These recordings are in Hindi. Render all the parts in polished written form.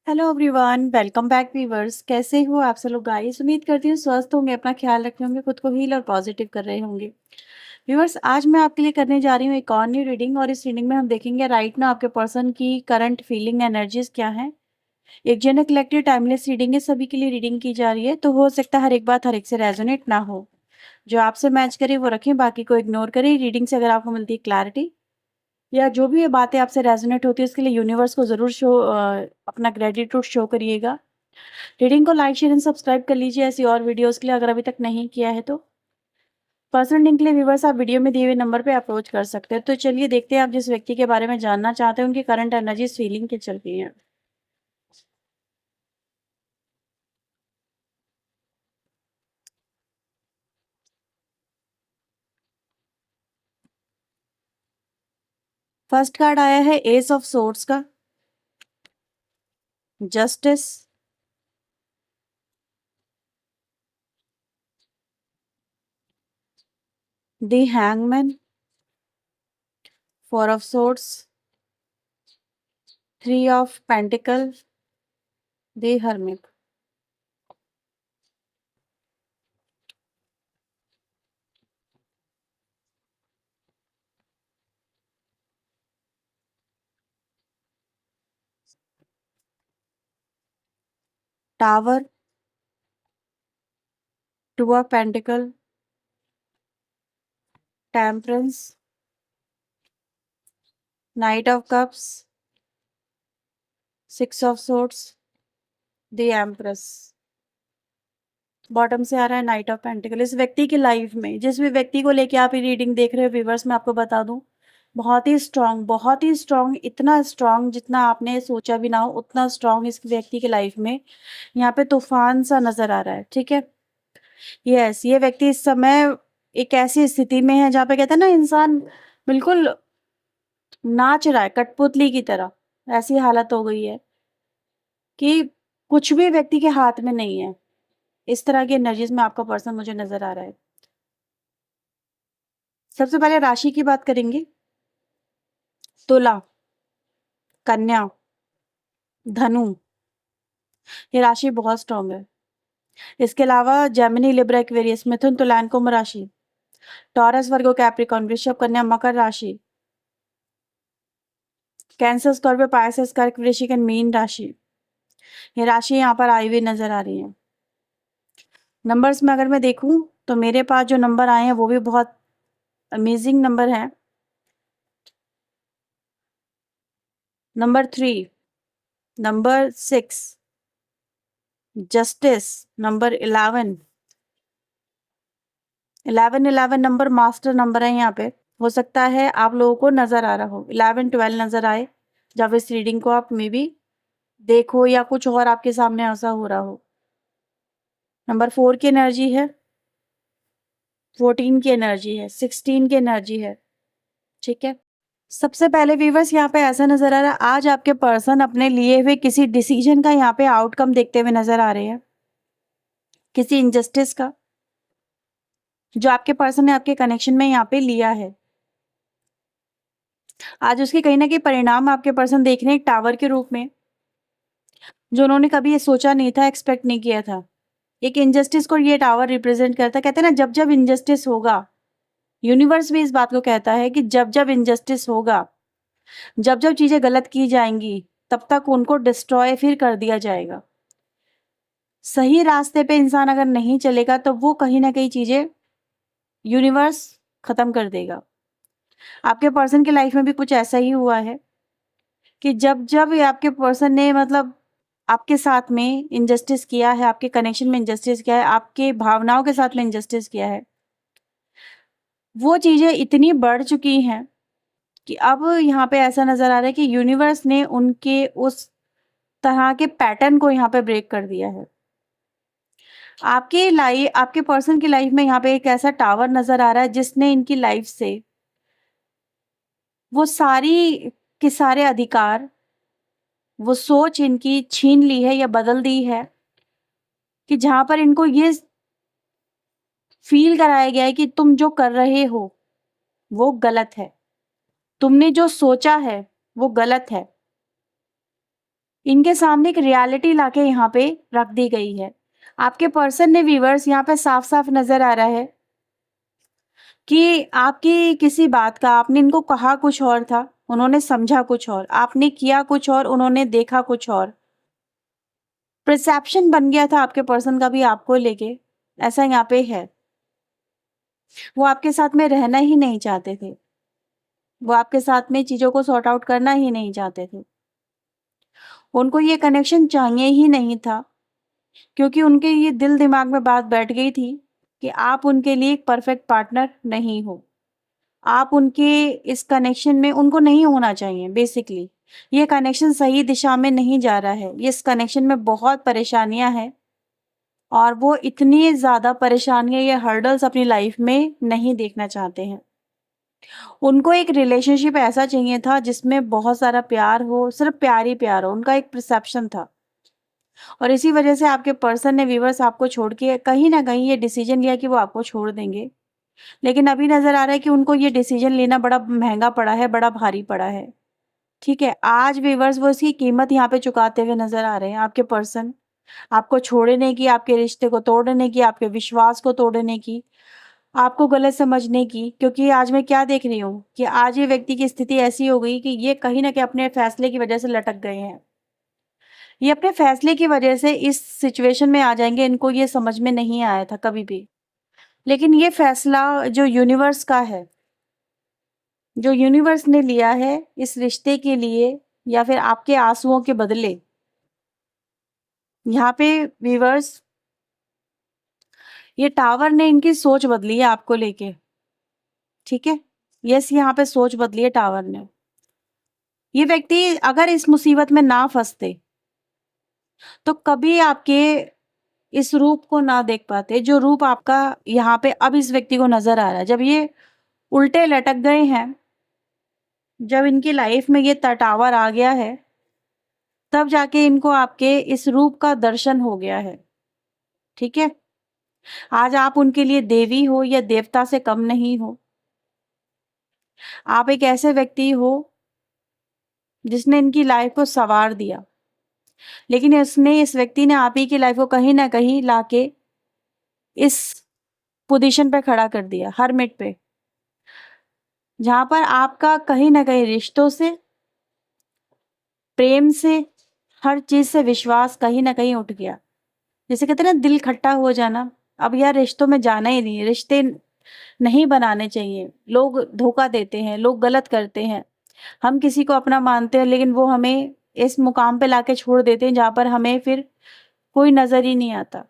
Hello everyone, welcome back viewers. कैसे हो आप सब लोग गाइस? उम्मीद करती हूँ स्वस्थ होंगे, अपना ख्याल रखे होंगे, खुद को हील और पॉजिटिव कर रहे होंगे। व्यूअर्स, आज मैं आपके लिए करने जा रही हूँ एक और न्यू रीडिंग, और इस रीडिंग में हम देखेंगे राइट ना आपके पर्सन की करंट फीलिंग एनर्जीज क्या है। एक जनरल कलेक्टिव टाइमलेस रीडिंग है, सभी के लिए रीडिंग की जा रही है, तो हो सकता है हर एक बात हर एक से रेजोनेट ना हो। जो आपसे मैच करे वो रखें, बाकी को इग्नोर करें। रीडिंग से अगर आपको मिलती है क्लैरिटी या जो भी ये बातें आपसे रेजोनेट होती है, उसके लिए यूनिवर्स को जरूर अपना ग्रेटिट्यूड शो करिएगा। रीडिंग को लाइक शेयर एंड सब्सक्राइब कर लीजिए ऐसी और वीडियोस के लिए, अगर अभी तक नहीं किया है तो। पर्सनल लिंक के लिए व्यूवर्स आप वीडियो में दिए हुए नंबर पे अप्रोच कर सकते हैं। तो चलिए देखते हैं आप जिस व्यक्ति के बारे में जानना चाहते हैं उनकी करंट एनर्जीज फीलिंग क्या चल रही है। फर्स्ट कार्ड आया है एस ऑफ सोर्ड्स का, justice, the hangman, four of swords, three of pentacle, the hermit. Tower, two of pentacle, temperance, night of cups, six of swords, the empress. Bottom से आ रहा है नाइट ऑफ पेंटिकल। इस व्यक्ति की लाइफ में जिस भी व्यक्ति को लेके आप ये रीडिंग देख रहे हो व्यूवर्स, मैं आपको बता दूं, बहुत ही स्ट्रांग, बहुत ही स्ट्रांग, इतना स्ट्रांग जितना आपने सोचा भी ना हो उतना स्ट्रांग इस व्यक्ति की लाइफ में यहाँ पे तूफान सा नजर आ रहा है। ठीक है, यस, ये व्यक्ति इस समय एक ऐसी स्थिति में है जहाँ पे कहते हैं ना, इंसान बिल्कुल नाच रहा है कठपुतली की तरह। ऐसी हालत हो गई है कि कुछ भी व्यक्ति के हाथ में नहीं है। इस तरह की एनर्जीज में आपका पर्सन मुझे नजर आ रहा है। सबसे पहले राशि की बात करेंगे। तुला, कन्या, धनु, ये राशि बहुत स्ट्रांग है। इसके अलावा जेमिनी, लिब्रा, एक्वेरियस, मिथुन, तुला एंड कुंभ राशि, टॉरस, वर्गो, कैप्रिकॉर्न, वृषभ, कन्या, मकर राशि, कैंसर, स्कॉर्पियो, पाइसेस, कर्क, वृश्चिक एंड मीन राशि, ये राशि यहाँ पर आई हुई नजर आ रही है। नंबर्स में अगर मैं देखूं तो मेरे पास जो नंबर आए हैं वो भी बहुत अमेजिंग नंबर है। Number 3, number 6, justice, number 11। 11 number master number है यहाँ पे। हो सकता है आप लोगों को नजर आ रहा हो 11 12 नजर आए जब इस रीडिंग को आप मे बी देखो, या कुछ और आपके सामने ऐसा हो रहा हो। नंबर 4 की एनर्जी है, 14 की एनर्जी है, 16 की एनर्जी है। ठीक है, सबसे पहले व्यूवर्स यहाँ पे ऐसा नजर आ रहा है आज आपके पर्सन अपने लिए हुए किसी डिसीजन का यहाँ पे आउटकम देखते हुए नजर आ रहे हैं, किसी इनजस्टिस का जो आपके पर्सन ने आपके कनेक्शन में यहाँ पे लिया है। आज उसके कहीं ना कहीं परिणाम आपके पर्सन देख रहे हैं एक टावर के रूप में, जो उन्होंने कभी ये सोचा नहीं था, एक्सपेक्ट नहीं किया था। एक इनजस्टिस को ये टावर रिप्रेजेंट करता है। कहते हैं ना, जब जब इनजस्टिस होगा, यूनिवर्स भी इस बात को कहता है कि जब जब इनजस्टिस होगा, जब जब चीजें गलत की जाएंगी, तब तक उनको डिस्ट्रॉय फिर कर दिया जाएगा। सही रास्ते पे इंसान अगर नहीं चलेगा तो वो कहीं ना कहीं चीजें यूनिवर्स खत्म कर देगा। आपके पर्सन की लाइफ में भी कुछ ऐसा ही हुआ है कि जब जब ये आपके पर्सन ने मतलब आपके साथ में इनजस्टिस किया है, आपके कनेक्शन में इनजस्टिस किया है, आपके भावनाओं के साथ में इनजस्टिस किया है, वो चीजें इतनी बढ़ चुकी हैं कि अब यहाँ पे ऐसा नजर आ रहा है कि यूनिवर्स ने उनके उस तरह के पैटर्न को यहाँ पे ब्रेक कर दिया है। आपके लाइफ, आपके पर्सन की लाइफ में यहाँ पे एक ऐसा टावर नजर आ रहा है जिसने इनकी लाइफ से वो सारी के सारे अधिकार, वो सोच इनकी छीन ली है या बदल दी है, कि जहां पर इनको ये फील कराया गया है कि तुम जो कर रहे हो वो गलत है, तुमने जो सोचा है वो गलत है। इनके सामने एक रियलिटी लाके यहाँ पे रख दी गई है। आपके पर्सन ने व्यूअर्स यहाँ पे साफ-साफ नज़र आ रहा है कि आपकी किसी बात का आपने इनको कहा कुछ और था, उन्होंने समझा कुछ और, आपने किया कुछ और, उन्होंने देखा कुछ और। परसेप्शन बन गया था आपके पर्सन का भी आपको लेके, ऐसा यहाँ पे है। वो आपके साथ में रहना ही नहीं चाहते थे। वो आपके साथ में चीज़ों को सॉर्ट आउट करना ही नहीं चाहते थे। उनको ये कनेक्शन चाहिए ही नहीं था, क्योंकि उनके ये दिल दिमाग में बात बैठ गई थी कि आप उनके लिए एक परफेक्ट पार्टनर नहीं हो। आप उनके इस कनेक्शन में उनको नहीं होना चाहिए बेसिकली। ये कनेक्शन सही दिशा में नहीं जा रहा है। इस कनेक्शन में बहुत परेशानियाँ हैं और वो इतनी ज़्यादा परेशानियाँ या हर्डल्स अपनी लाइफ में नहीं देखना चाहते हैं। उनको एक रिलेशनशिप ऐसा चाहिए था जिसमें बहुत सारा प्यार हो, सिर्फ़ प्यार ही प्यार हो, उनका एक परसेप्शन था। और इसी वजह से आपके पर्सन ने व्यूअर्स आपको छोड़ के कहीं न कहीं ये डिसीज़न लिया कि वो आपको छोड़ देंगे। लेकिन अभी नज़र आ रहा है कि उनको ये डिसीज़न लेना बड़ा महँगा पड़ा है, बड़ा भारी पड़ा है। ठीक है? आज व्यूअर्स वो इसकी कीमत यहाँ पे चुकाते हुए नज़र आ रहे हैं आपके पर्सन। आपको छोड़ने की, आपके रिश्ते को तोड़ने की, आपके विश्वास को तोड़ने की, आपको गलत समझने की। क्योंकि आज मैं क्या देख रही हूँ कि आज ये व्यक्ति की स्थिति ऐसी हो गई कि ये कहीं न कहीं अपने फैसले की वजह से लटक गए हैं। ये अपने फैसले की वजह से इस सिचुएशन में आ जाएँगे, इनको ये समझ में नहीं आया था कभी भी। लेकिन ये फैसला जो यूनिवर्स का है, जो यूनिवर्स ने लिया है इस रिश्ते के लिए या फिर आपके आँसुओं के बदले, यहाँ पे व्यूअर्स ये टावर ने इनकी सोच बदली है आपको लेके, ठीक है? यस, यहाँ पे सोच बदली है टावर ने। ये व्यक्ति अगर इस मुसीबत में ना फँसते, तो कभी आपके इस रूप को ना देख पाते, जो रूप आपका यहाँ पे अब इस व्यक्ति को नज़र आ रहा है। जब ये उल्टे लटक गए हैं, जब इनकी लाइफ में ये टावर आ गया है, तब जाके इनको आपके इस रूप का दर्शन हो गया है, ठीक है? आज आप उनके लिए देवी हो या देवता से कम नहीं हो। आप एक ऐसे व्यक्ति हो जिसने इनकी लाइफ को सँवार दिया। लेकिन इस व्यक्ति ने आप ही की लाइफ को कहीं न कहीं लाके इस पोज़ीशन पे खड़ा कर दिया, हर्मिट पे। जहाँ पर आपका कहीं न कहीं रिश्तों से, प्रेम से, हर चीज़ से विश्वास कहीं न कहीं उठ गया। जैसे कहते हैं ना दिल खट्टा हो जाना, अब यार रिश्तों में जाना ही नहीं है, रिश्ते नहीं बनाने चाहिए। लोग धोखा देते हैं, लोग गलत करते हैं। हम किसी को अपना मानते हैं लेकिन वो हमें इस मुकाम पे लाके छोड़ देते हैं जहाँ पर हमें फिर कोई नज़र ही नहीं आता।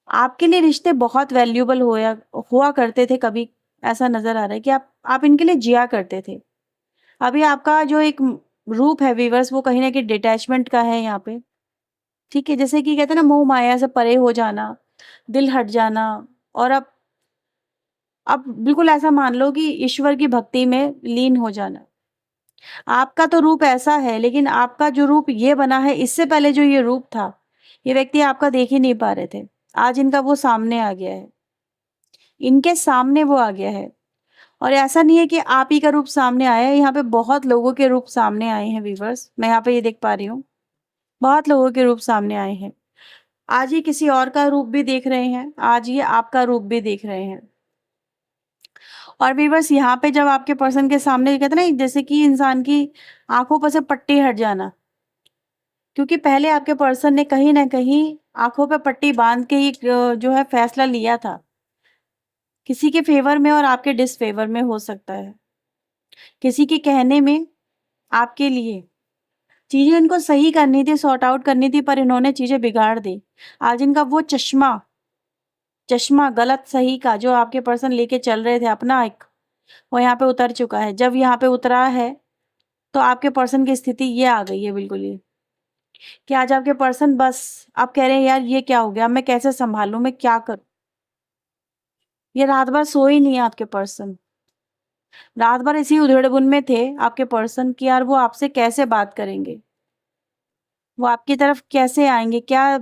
आपके लिए रिश्ते बहुत वैल्यूएबल हुआ करते थे कभी, ऐसा नज़र आ रहा है कि आप इनके लिए जिया करते थे। अभी आपका जो एक रूप है व्यूअर्स वो कहीं न कहीं डिटैचमेंट का है यहाँ पे, ठीक है? जैसे कि कहते हैं ना मोह माया से परे हो जाना, दिल हट जाना और अब बिल्कुल ऐसा मान लो कि ईश्वर की भक्ति में लीन हो जाना। आपका तो रूप ऐसा है लेकिन आपका जो रूप ये बना है इससे पहले जो ये रूप था, ये व्यक्ति आपका देख ही नहीं पा रहे थे। आज इनका वो सामने आ गया है। इनके सामने वो आ गया है और ऐसा नहीं है कि आप ही का रूप सामने आया है, यहाँ पे बहुत लोगों के रूप सामने आए हैं व्यूअर्स, मैं यहाँ पे ये देख पा रही हूँ। बहुत लोगों के रूप सामने आए हैं। आज ये किसी और का रूप भी देख रहे हैं, आज ये आपका रूप भी देख रहे हैं। और व्यूअर्स यहाँ पे जब आपके पर्सन के सामने कहते हैं ना जैसे कि इंसान की आँखों पर से पट्टी हट जाना, क्योंकि पहले आपके पर्सन ने कहीं न कहीं आँखों पे पट्टी बाँध के एक जो है फैसला लिया था। किसी के फ़ेवर में और आपके डिसफ़ेवर में हो सकता है। किसी के कहने में आपके लिए चीज़ें इनको सही करनी थी, सॉर्ट आउट करनी थी पर इन्होंने चीज़ें बिगाड़ दी। आज इनका वो चश्मा चश्मा गलत सही का जो आपके पर्सन लेके चल रहे थे अपना एक, वो यहाँ पे उतर चुका है। जब यहाँ पे उतरा है, तो आपके पर्सन की स्थिति ये आ गई है बिल्कुल ही, कि आज आपके पर्सन बस आप कह रहे हैं यार ये क्या हो गया? मैं कैसे सँभालूँ? मैं क्या करूँ? ये रात भर सोए ही नहीं है आपके पर्सन। रात भर इसी उधेड़-बुन में थे आपके पर्सन कि यार वो आपसे कैसे बात करेंगे? वो आपकी तरफ कैसे आएँगे? क्या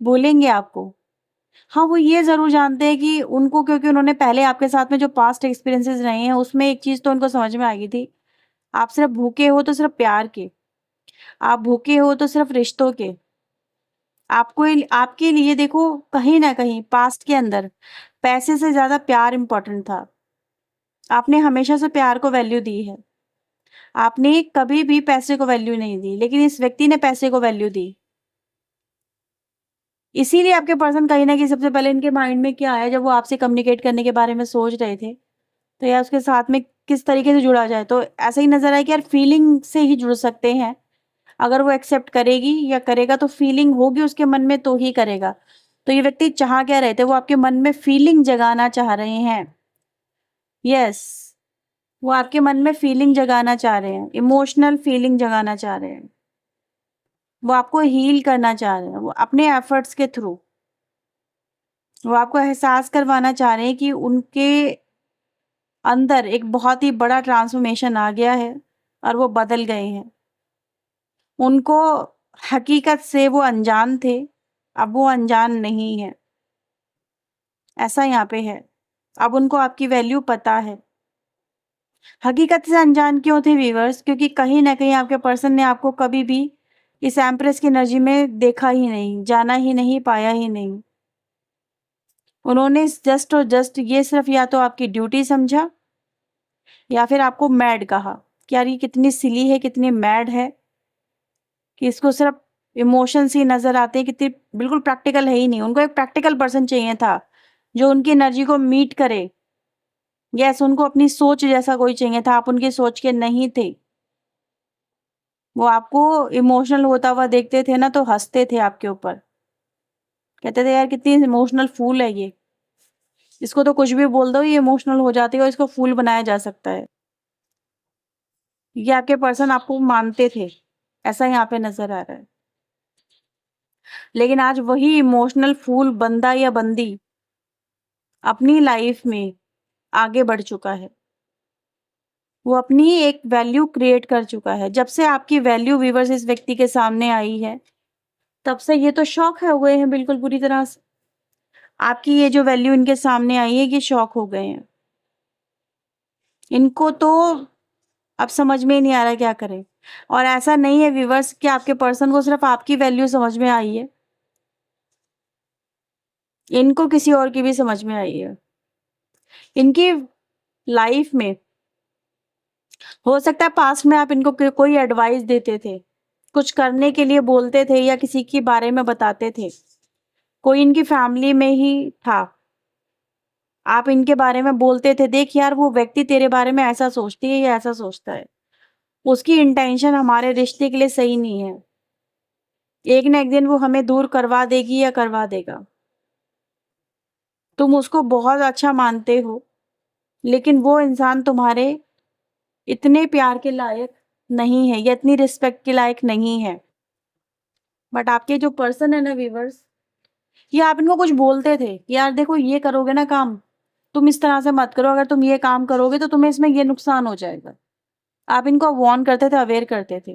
बोलेंगे आपको? हाँ, वो ये ज़रूर जानते हैं कि उनको क्योंकि उन्होंने पहले आपके साथ में जो पास्ट एक्सपीरियंसेस रहे हैं, उसमें एक चीज़ तो उनको समझ में आ गई थी, आप सिर्फ़ भूखे हो तो सिर्फ़ प्यार के। आप भूखे हो तो सिर्फ रिश्तों के। आपको आपके लिए देखो कहीं ना कहीं पास्ट के अंदर पैसे से ज्यादा प्यार इंपॉर्टेंट था। आपने हमेशा से प्यार को वैल्यू दी है। आपने कभी भी पैसे को वैल्यू नहीं दी, लेकिन इस व्यक्ति ने पैसे को वैल्यू दी। इसीलिए आपके पर्सन कहीं ना कहीं सबसे पहले इनके माइंड में क्या आया जब वो आपसे कम्युनिकेट करने के बारे में सोच रहे थे, तो यार उसके साथ में किस तरीके से जुड़ा जाए। तो ऐसा ही नजर आया कि यार फीलिंग से ही जुड़ सकते हैं। अगर वो एक्सेप्ट करेगी या करेगा तो फीलिंग होगी उसके मन में तो ही करेगा। तो ये व्यक्ति चाह क्या रहे थे, वो आपके मन में फीलिंग जगाना चाह रहे हैं। यस, वो आपके मन में फीलिंग जगाना चाह रहे हैं, इमोशनल फीलिंग जगाना चाह रहे हैं। वो आपको हील करना चाह रहे हैं, वो अपने एफर्ट्स के थ्रू। वो आपको एहसास करवाना चाह रहे हैं कि उनके अंदर एक बहुत ही बड़ा ट्रांसफॉर्मेशन आ गया है और वो बदल गए हैं। उनको हकीकत से वो अनजान थे, अब वो अनजान नहीं है। ऐसा यहाँ पे है। अब उनको आपकी वैल्यू पता है। हकीकत से अनजान क्यों थे व्यूअर्स? क्योंकि कहीं ना कहीं आपके पर्सन ने आपको कभी भी इस एम्प्रेस की एनर्जी में देखा ही नहीं, जाना ही नहीं, पाया ही नहीं। उन्होंने जस्ट और जस्ट ये सिर्फ या तो आपकी ड्यूटी समझा या फिर आपको मैड कहा कि यार ये कितनी सिली है, कितनी मैड है कि इसको सिर्फ इमोशंस ही नजर आते हैं, कितनी बिल्कुल प्रैक्टिकल है ही नहीं। उनको एक प्रैक्टिकल पर्सन चाहिए था जो उनकी एनर्जी को मीट करे। यस, उनको अपनी सोच जैसा कोई चाहिए था। आप उनकी सोच के नहीं थे। वो आपको इमोशनल होता हुआ देखते थे ना तो हंसते थे आपके ऊपर, कहते थे यार कितनी इमोशनल फूल है ये, इसको तो कुछ भी बोल दो ये इमोशनल हो जाती है और इसको फूल बनाया जा सकता है। ये आपके पर्सन आपको मानते थे, ऐसा यहाँ पे नजर आ रहा है। लेकिन आज वही इमोशनल फूल बंदा या बंदी अपनी लाइफ में आगे बढ़ चुका है। वो अपनी एक वैल्यू क्रिएट कर चुका है। जब से आपकी वैल्यू व्यूअर्स इस व्यक्ति के सामने आई है, तब से ये तो शॉक हो गए हैं बिल्कुल बुरी तरह से। आपकी ये जो वैल्यू इनके सामने आई है, ये शॉक हो गए हैं। इनको तो अब समझ में ही नहीं आ रहा क्या करें। और ऐसा नहीं है व्यूअर्स कि आपके पर्सन को सिर्फ आपकी वैल्यू समझ में आई है, इनको किसी और की भी समझ में आई है। इनकी लाइफ में हो सकता है पास्ट में आप इनको कोई एडवाइस देते थे, कुछ करने के लिए बोलते थे या किसी के बारे में बताते थे। कोई इनकी फैमिली में ही था, आप इनके बारे में बोलते थे, देख यार वो व्यक्ति तेरे बारे में ऐसा सोचती है या ऐसा सोचता है, उसकी इंटेंशन हमारे रिश्ते के लिए सही नहीं है, एक ना एक दिन वो हमें दूर करवा देगी या करवा देगा। तुम उसको बहुत अच्छा मानते हो, लेकिन वो इंसान तुम्हारे इतने प्यार के लायक नहीं है या इतनी रिस्पेक्ट के लायक नहीं है। बट आपके जो पर्सन है ना व्यूअर्स, ये आप इनको कुछ बोलते थे कि यार देखो ये करोगे ना काम, तुम इस तरह से मत करो, अगर तुम ये काम करोगे तो तुम्हें इसमें ये नुकसान हो जाएगा। आप इनको वार्न करते थे, अवेयर करते थे।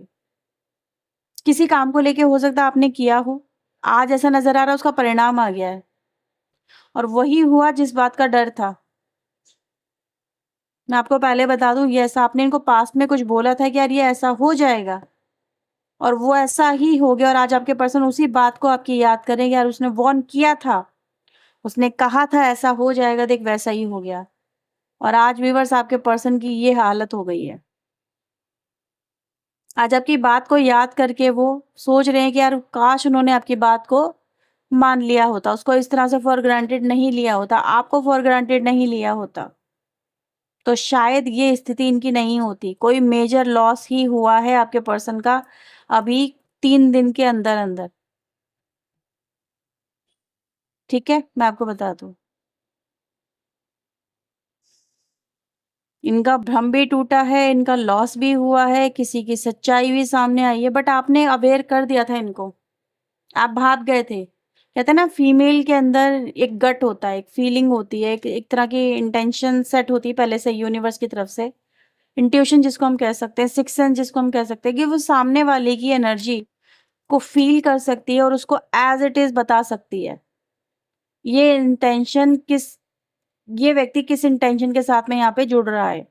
किसी काम को लेके हो सकता है आपने किया हो, आज ऐसा नजर आ रहा है उसका परिणाम आ गया है, और वही हुआ जिस बात का डर था। मैं आपको पहले बता दूं, ये ऐसा आपने इनको पास्ट में कुछ बोला था कि यार ये ऐसा हो जाएगा, और वो ऐसा ही हो गया। और आज आपके पर्सन उसी बात को आपकी याद करेंगे, यार उसने वार्न किया था, उसने कहा था ऐसा हो जाएगा, देख वैसा ही हो गया। और आज व्यूअर्स आपके पर्सन की ये हालत हो गई है। आज आपकी बात को याद करके वो सोच रहे हैं कि यार काश उन्होंने आपकी बात को मान लिया होता, उसको इस तरह से फॉर ग्रांटेड नहीं लिया होता, आपको फॉर ग्रांटेड नहीं लिया होता, तो शायद ये स्थिति इनकी नहीं होती। कोई मेजर लॉस ही हुआ है आपके पर्सन का अभी 3 दिन के अंदर अंदर। ठीक है, मैं आपको बता दूं, इनका भ्रम भी टूटा है, इनका लॉस भी हुआ है, किसी की सच्चाई भी सामने आई है, बट आपने अवेयर कर दिया था इनको, आप भाग गए थे। कहते हैं ना फीमेल के अंदर एक गट होता है, एक फीलिंग होती है, एक तरह की इंटेंशन सेट होती है पहले से यूनिवर्स की तरफ से। इंट्यूशन जिसको हम कह सकते हैं, सिक्स सेंस जिसको हम कह सकते हैं, कि वो सामने वाले की एनर्जी को फील कर सकती है और उसको एज इट इज बता सकती है। ये इंटेंशन किस, ये व्यक्ति किस इंटेंशन के साथ में यहाँ पे जुड़ रहा है,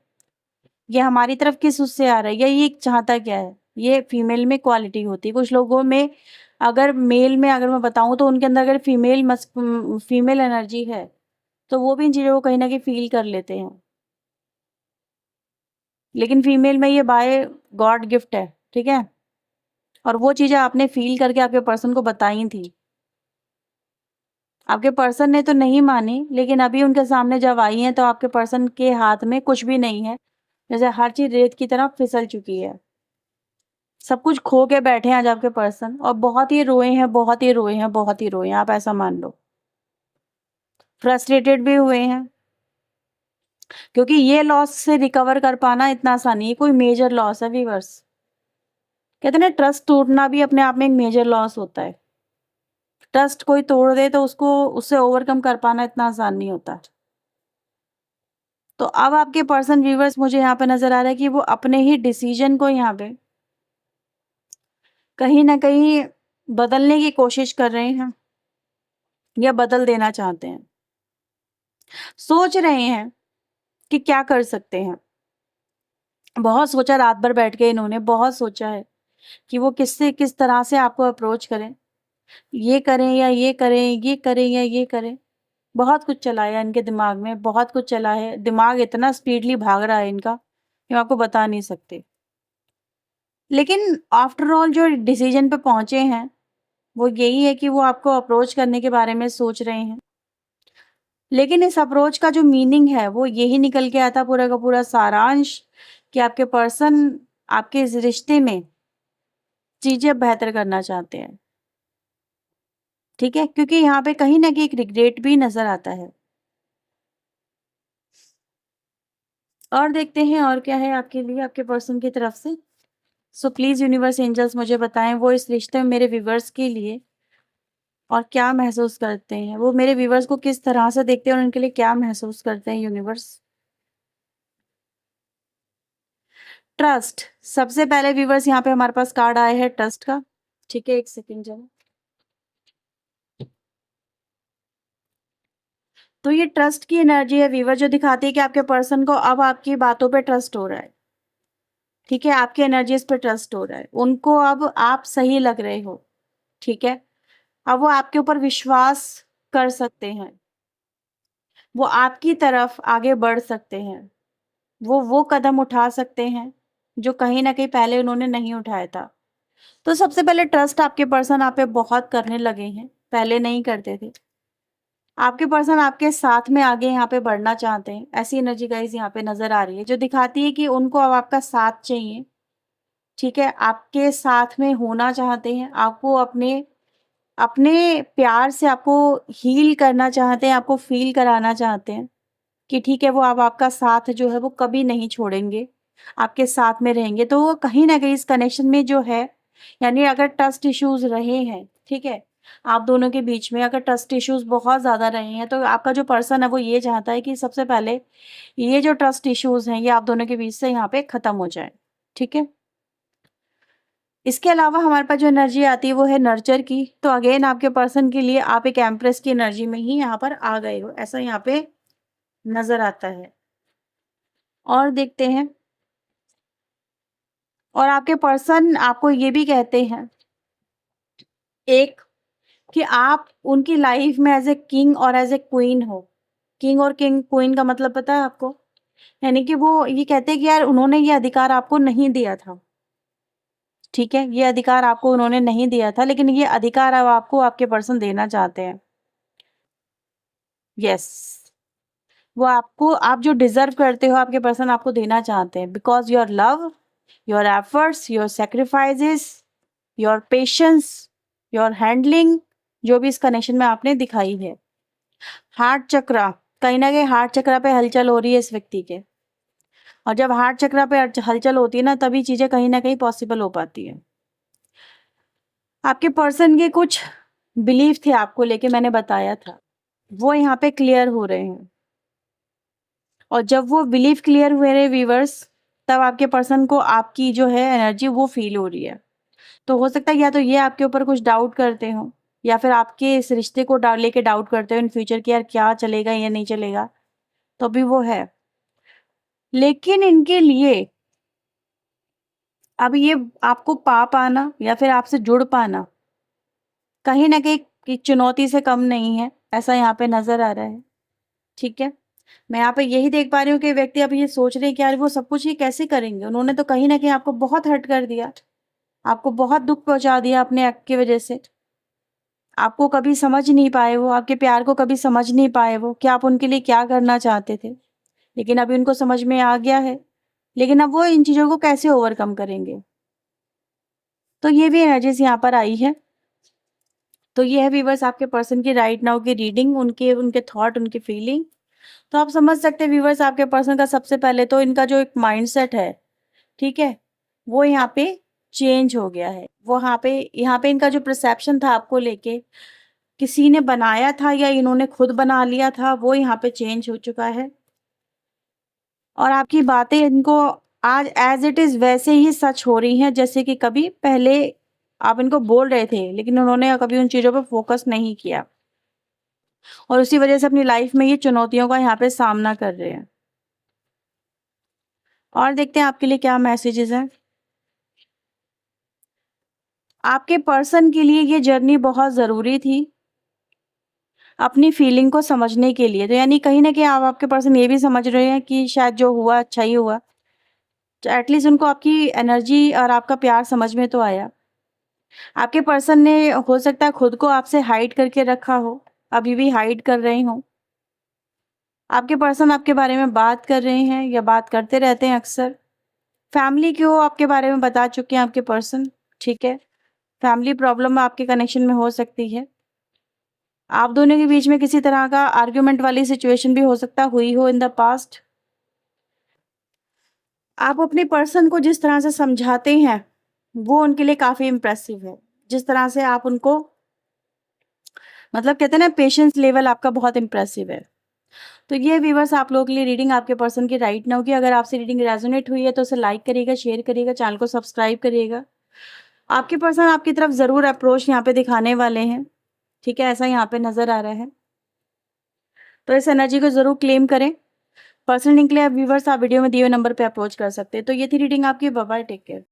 ये हमारी तरफ किस उससे आ रहा है, या ये चाहता क्या है। ये फीमेल में क्वालिटी होती है। कुछ लोगों में अगर मेल में अगर मैं बताऊँ तो उनके अंदर अगर फीमेल एनर्जी है तो वो भी इन चीज़ों को कहीं न कहीं फ़ील कर लेते हैं। लेकिन फीमेल में ये बाय गॉड गिफ्ट है, ठीक है? और वो चीज़ें आपने फ़ील करके आपके पर्सन को बताई थी। आपके पर्सन ने तो नहीं मानी, लेकिन अभी उनके सामने जब आई हैं तो आपके पर्सन के हाथ में कुछ भी नहीं है। जैसे हर चीज़ रेत की तरह फिसल चुकी है। सब कुछ खो के बैठे हैं आज आपके पर्सन और बहुत ही रोए हैं, बहुत ही रोए हैं, बहुत ही रोए हैं, आप ऐसा मान लो। फ्रस्ट्रेटेड भी हुए हैं, क्योंकि ये लॉस से रिकवर कर पाना इतना आसान नहीं है, कोई मेजर लॉस है व्यूअर्स। कहते हैं ना ट्रस्ट टूटना भी अपने आप में एक मेजर लॉस होता है। ट्रस्ट कोई तोड़ दे तो उसको उससे ओवरकम कर पाना इतना आसान नहीं होता। तो अब आपके पर्सन व्यूअर्स मुझे यहाँ पे नज़र आ रहा है कि वो अपने ही डिसीजन को यहाँ पे कहीं न कहीं बदलने की कोशिश कर रहे हैं या बदल देना चाहते हैं। सोच रहे हैं कि क्या कर सकते हैं। बहुत सोचा रात भर बैठ के इन्होंने बहुत सोचा है कि वो किस तरह से आपको अप्रोच करें। ये करें या ये करें, ये करें या ये करें। बहुत कुछ चला है इनके दिमाग में, बहुत कुछ चला है। दिमाग इतना स्पीडली भाग रहा है इनका कि मैं आपको बता नहीं सकती। लेकिन आफ्टर ऑल जो डिसीजन पे पहुँचे हैं, वो यही है कि वो आपको अप्रोच करने के बारे में सोच रहे हैं। लेकिन इस अप्रोच का जो मीनिंग है, वो यही निकल के आता पूरा का पूरा सारांश कि आपके पर्सन आपके इस रिश्ते में चीज़ें बेहतर करना चाहते हैं। ठीक है? क्योंकि यहाँ पे कहीं न कहीं एक रिग्रेट भी नज़र आता है। और देखते हैं और क्या है आपके लिए आपके पर्सन की तरफ से। सो प्लीज़ यूनिवर्स एंजल्स मुझे बताएँ वो इस रिश्ते में मेरे व्यूअर्स के लिए और क्या महसूस करते हैं? वो मेरे व्यूअर्स को किस तरह से देखते हैं और उनके लिए क्या महसूस करते हैं यूनिवर्स? ट्रस्ट, सबसे पहले व्यूअर्स यहाँ पे हमारे पास कार्ड आया है ट्रस्ट का। ठीक है, 1 सेकंड जरा। तो ये ट्रस्ट की एनर्जी है व्यूअर जो दिखाती है कि आपके पर्सन को अब आपकी बातों पे ट्रस्ट हो रहा है। ठीक है, आपकी एनर्जीज़ पे ट्रस्ट हो रहा है। उनको अब आप सही लग रहे हो। ठीक है? अब वो आपके ऊपर विश्वास कर सकते हैं। वो आपकी तरफ आगे बढ़ सकते हैं। वो कदम उठा सकते हैं, जो कहीं न कहीं पहले उन्होंने नहीं उठाया था। तो सबसे पहले ट्रस्ट आपके पर्सन आप पे बहुत करने लगे हैं, पहले नहीं करते थे। आपके पर्सन आपके साथ में आगे यहाँ पे बढ़ना चाहते हैं, ऐसी एनर्जी गाइज़ यहाँ पे नज़र आ रही है, जो दिखाती है कि उनको अब आपका साथ चाहिए, ठीक है? आपके साथ में होना चाहते हैं, आपको अपने अपने प्यार से आपको हील करना चाहते हैं, आपको फ़ील कराना चाहते हैं कि ठीक है, वो अब आपका साथ जो है वो कभी नहीं छोड़ेंगे, आपके साथ में रहेंगे। तो वो कहीं न कहीं इस कनेक्शन में जो है यानी अगर ट्रस्ट इश्यूज़ रहे हैं, ठीक है? आप दोनों के बीच में अगर ट्रस्ट इश्यूज़ बहुत ज़्यादा रहे हैं, तो आपका जो पर्सन है वो ये चाहता है कि सबसे पहले ये जो ट्रस्ट इश्यूज़ हैं, ये आप दोनों के बीच से यहाँ पे ख़त्म हो जाएँ, ठीक है? इसके अलावा हमारे पास जो एनर्जी आती है वो है नर्चर की। तो अगेन आपके पर्सन के लिए आप एक एम्प्रेस की एनर्जी में ही यहाँ पर आ गए हो, ऐसा यहाँ पे नज़र आता है। और देखते हैं और आपके पर्सन आपको ये भी कहते हैं एक कि आप उनकी लाइफ में एज़ ए किंग और एज़ ए क्वीन हो। किंग और क्वीन का मतलब पता है आपको? यानी कि वो ये कहते हैं कि यार उन्होंने ये अधिकार आपको नहीं दिया था। ठीक है? ये अधिकार आपको उन्होंने नहीं दिया था, लेकिन ये अधिकार अब आपको आपके पर्सन देना चाहते हैं। येस, वो आपको आप जो डिज़र्व करते हो आपके पर्सन आपको देना चाहते हैं because your love, your efforts, your sacrifices, your patience, your handling जो भी इस कनेक्शन में आपने दिखाई है। हार्ट चक्रा, कहीं न कहीं हार्ट चक्रा पे हलचल हो रही है इस व्यक्ति के और जब हार्ट चक्रा पे हलचल होती है ना तभी चीज़ें कहीं न कहीं पॉसिबल हो पाती हैं। आपके पर्सन के कुछ बिलीफ थे आपको लेके मैंने बताया था, वो यहाँ पे क्लियर हो रहे हैं और जब वो बिलीफ क्लियर हुए रहे व्यूअर्स तब आपके पर्सन को आपकी जो है एनर्जी वो फ़ील हो रही है। तो हो सकता है या तो ये आपके ऊपर कुछ डाउट करते हों या फिर आपके इस रिश्ते को लेके डाउट करते हो इन फ्यूचर कि यार क्या चलेगा या नहीं चलेगा, तो भी वो है। लेकिन इनके लिए अब ये आपको पा पाना या फिर आपसे जुड़ पाना कहीं न कहीं की चुनौती से कम नहीं है, ऐसा यहाँ पे नज़र आ रहा है, ठीक है? मैं यहाँ पे यही देख पा रही हूँ कि व्यक्ति अब ये सोच रहे हैं कि यार वो सब कुछ ये कैसे करेंगे? उन्होंने तो कहीं न कहीं आपको बहुत हर्ट कर दिया, आपको बहुत दुःख पहुँचा दिया अपने एक्ट की वज़ह से। आपको कभी समझ नहीं पाए वो, आपके प्यार को कभी समझ नहीं पाए वो, कि आप उनके लिए क्या करना चाहते थे। लेकिन अभी उनको समझ में आ गया है, लेकिन अब वो इन चीज़ों को कैसे ओवरकम करेंगे? तो ये भी एनर्जीज़ यहाँ पर आई है। तो ये है व्यूअर्स आपके पर्सन की राइट नाउ की रीडिंग, उनके थॉट, उनकी फीलिंग। तो आप समझ सकते हैं व्यूअर्स आपके पर्सन का सबसे पहले तो इनका जो एक माइंडसेट है, ठीक है? वो यहाँ पे चेंज हो गया है। वो यहाँ पे इनका जो परसेप्शन था आपको लेके, किसी ने बनाया था या इन्होंने खुद बना लिया था, वो यहाँ पे चेंज हो चुका है। और आपकी बातें इनको आज एज़ इट इज़ वैसे ही सच हो रही हैं जैसे कि कभी पहले आप इनको बोल रहे थे, लेकिन उन्होंने कभी उन चीज़ों पे फ़ोकस नहीं किया। और उसी वजह से अपनी लाइफ़ में ये चुनौतियों का यहाँ पे सामना कर रहे हैं। और देखते हैं आपके लिए क्या मैसेजेज़ हैं। आपके पर्सन के लिए ये जर्नी बहुत ज़रूरी थी, अपनी फीलिंग को समझने के लिए। तो यानी कहीं न कहीं आप आपके पर्सन ये भी समझ रहे हैं कि शायद जो हुआ अच्छा ही हुआ। तो एटलीस्ट उनको आपकी एनर्जी और आपका प्यार समझ में तो आया। आपके पर्सन ने हो सकता है खुद को आपसे हाइड करके रखा हो, अभी भी हाइड कर रहे हों। आपके पर्सन आपके बारे में बात कर रहे हैं या बात करते रहते हैं अक्सर। फैमिली को आपके बारे में बता चुके हैं आपके पर्सन, ठीक है? फैमिली प्रॉब्लम आपके कनेक्शन में हो सकती है। आप दोनों के बीच में किसी तरह का आर्गुमेंट वाली सिचुएशन भी हो सकता हुई हो इन द पास्ट। आप अपने पर्सन को जिस तरह से समझाते हैं, वो उनके लिए काफ़ी इम्प्रेसिव है। जिस तरह से आप उनको मतलब कहते हैं ना पेशेंस लेवल आपका बहुत इम्प्रेसिव है। तो ये व्यूअर्स आप लोगों के लिए रीडिंग आपके पर्सन की राइट नाउ की। अगर आपसे रीडिंग रेजोनेट हुई है तो उसे लाइक करिएगा, शेयर करिएगा, चैनल को सब्सक्राइब करिएगा। आपके पर्सन आपकी तरफ ज़रूर अप्रोच यहाँ पे दिखाने वाले हैं, ठीक है? ऐसा यहाँ पे नज़र आ रहा है। तो इस एनर्जी को ज़रूर क्लेम करें। पर्सनल लिंक के लिए आप व्यूअर्स आप वीडियो में दिए हुए नंबर पे अप्रोच कर सकते हैं। तो ये थी रीडिंग आपकी। Bye bye, take care.